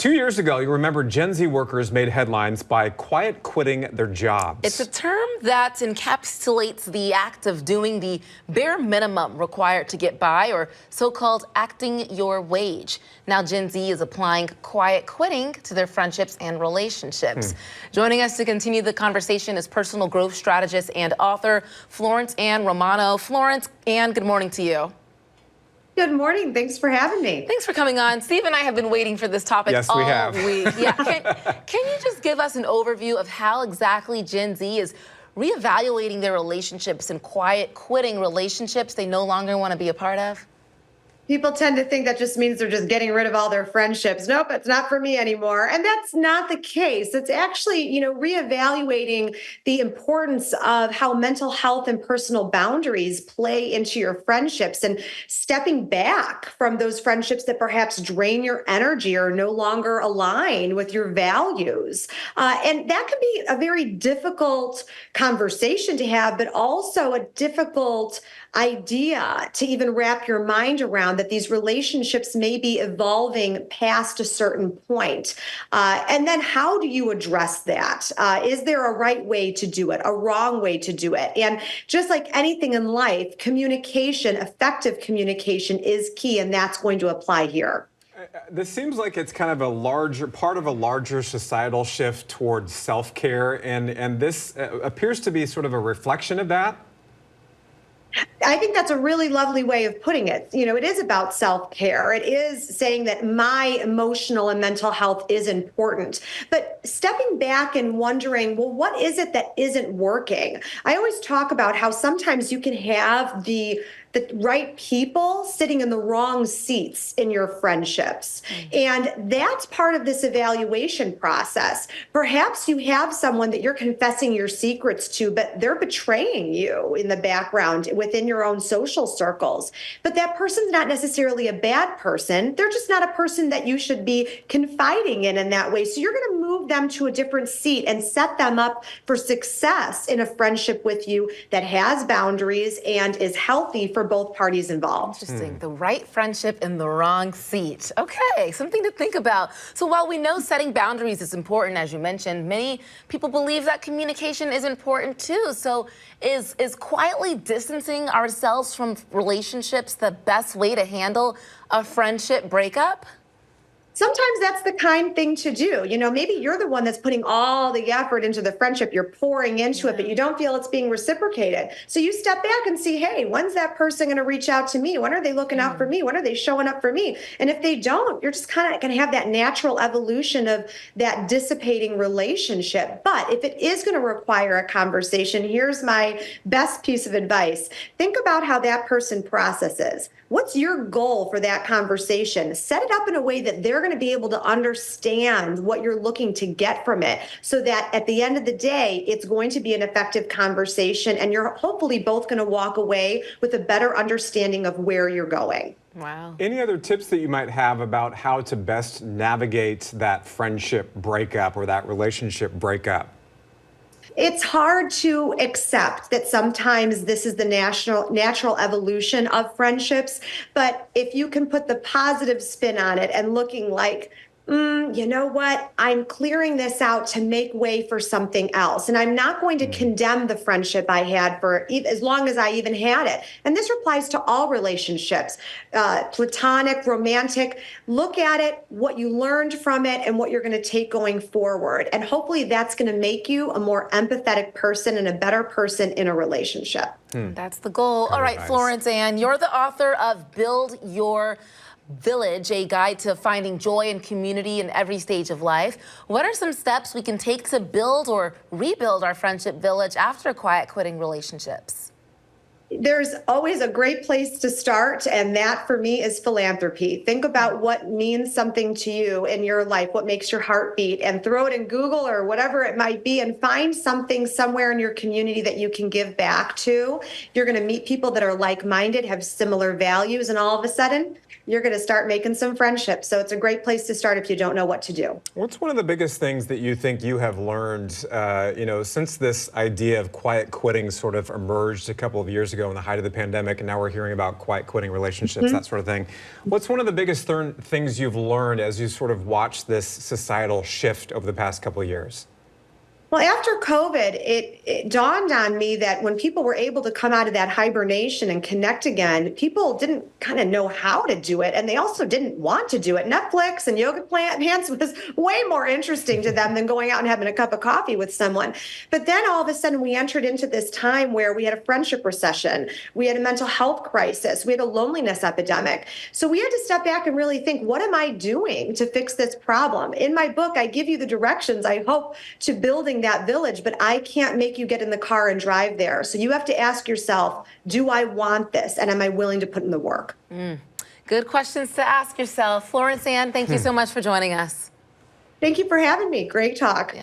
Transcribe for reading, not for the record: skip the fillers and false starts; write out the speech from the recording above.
2 years ago, you remember Gen Z workers made headlines by quiet quitting their jobs. It's a term that encapsulates the act of doing the bare minimum required to get by, or so-called acting your wage. Now Gen Z is applying quiet quitting to their friendships and relationships. Joining us to continue the conversation is personal growth strategist and author Florence Ann Romano. Florence Ann, good morning to you. Good morning. Thanks for having me. Thanks for coming on. Steve and I have been waiting for this topic Yes, all we have. week. Yeah. Can you just give us an overview of how exactly Gen Z is reevaluating their relationships and quiet quitting relationships they no longer want to be a part of? People tend to think that just means they're just getting rid of all their friendships. Nope, it's not for me anymore. And that's not the case. It's actually, reevaluating the importance of how mental health and personal boundaries play into your friendships and stepping back from those friendships that perhaps drain your energy or no longer align with your values. And that can be a very difficult conversation to have, but also a difficult idea to even wrap your mind around, that these relationships may be evolving past a certain point. And then how do you address that? Is there a right way to do it, a wrong way to do it? And just like anything in life, communication, effective communication is key, and that's going to apply here. This seems like it's kind of a larger part of a larger societal shift towards self-care, and this appears to be sort of a reflection of that. I think that's a really lovely way of putting it. It is about self-care. It is saying that my emotional and mental health is important, but stepping back and wondering, well, what is it that isn't working? I always talk about how sometimes you can have the right people sitting in the wrong seats in your friendships. And that's part of this evaluation process. Perhaps you have someone that you're confessing your secrets to, but they're betraying you in the background within your own social circles. But that person's not necessarily a bad person. They're just not a person that you should be confiding in that way. So you're going to move them to a different seat and set them up for success in a friendship with you that has boundaries and is healthy for both parties involved. Interesting. The right friendship in the wrong seat. Okay, something to think about. So while we know setting boundaries is important, as you mentioned, many people believe that communication is important too. So is quietly distancing ourselves from relationships the best way to handle a friendship breakup? Sometimes that's the kind thing to do. Maybe you're the one that's putting all the effort into the friendship. You're pouring into it, but you don't feel it's being reciprocated. So you step back and see, hey, when's that person going to reach out to me? When are they looking out for me? When are they showing up for me? And if they don't, you're just kind of going to have that natural evolution of that dissipating relationship. But if it is going to require a conversation, here's my best piece of advice. Think about how that person processes. What's your goal for that conversation? Set it up in a way that they're going to be able to understand what you're looking to get from it, so that at the end of the day, it's going to be an effective conversation, and you're hopefully both going to walk away with a better understanding of where you're going. Wow. Any other tips that you might have about how to best navigate that friendship breakup or that relationship breakup? It's hard to accept that sometimes this is the natural evolution of friendships, but if you can put the positive spin on it and looking like, you know what? I'm clearing this out to make way for something else. And I'm not going to condemn the friendship I had for as long as I even had it. And this applies to all relationships, platonic, romantic. Look at it, what you learned from it, and what you're going to take going forward. And hopefully that's going to make you a more empathetic person and a better person in a relationship. That's the goal. All right, nice. Florence Ann, you're the author of Build Your Village, a guide to finding joy and community in every stage of life. What are some steps we can take to build or rebuild our friendship village after quiet quitting relationships? There's always a great place to start, and that for me is philanthropy. Think about what means something to you in your life, what makes your heart beat, and throw it in Google or whatever it might be, and find something somewhere in your community that you can give back to. You're going to meet people that are like-minded, have similar values, and all of a sudden, you're going to start making some friendships. So it's a great place to start if you don't know what to do. What's one of the biggest things that you think you have learned, since this idea of quiet quitting sort of emerged a couple of years ago? ago in the height of the pandemic, and now we're hearing about quiet quitting relationships, that sort of thing. What's one of the biggest things you've learned as you sort of watch this societal shift over the past couple of years? Well, after COVID, it dawned on me that when people were able to come out of that hibernation and connect again, people didn't kind of know how to do it, and they also didn't want to do it. Netflix and yoga pants was way more interesting to them than going out and having a cup of coffee with someone. But then all of a sudden, we entered into this time where we had a friendship recession, we had a mental health crisis, we had a loneliness epidemic. So we had to step back and really think, what am I doing to fix this problem? In my book, I give you the directions, I hope, to building that village, but I can't make you get in the car and drive there. So you have to ask yourself, do I want this? And am I willing to put in the work? Good questions to ask yourself. Florence Ann, thank you so much for joining us. Thank you for having me. Great talk. Yeah.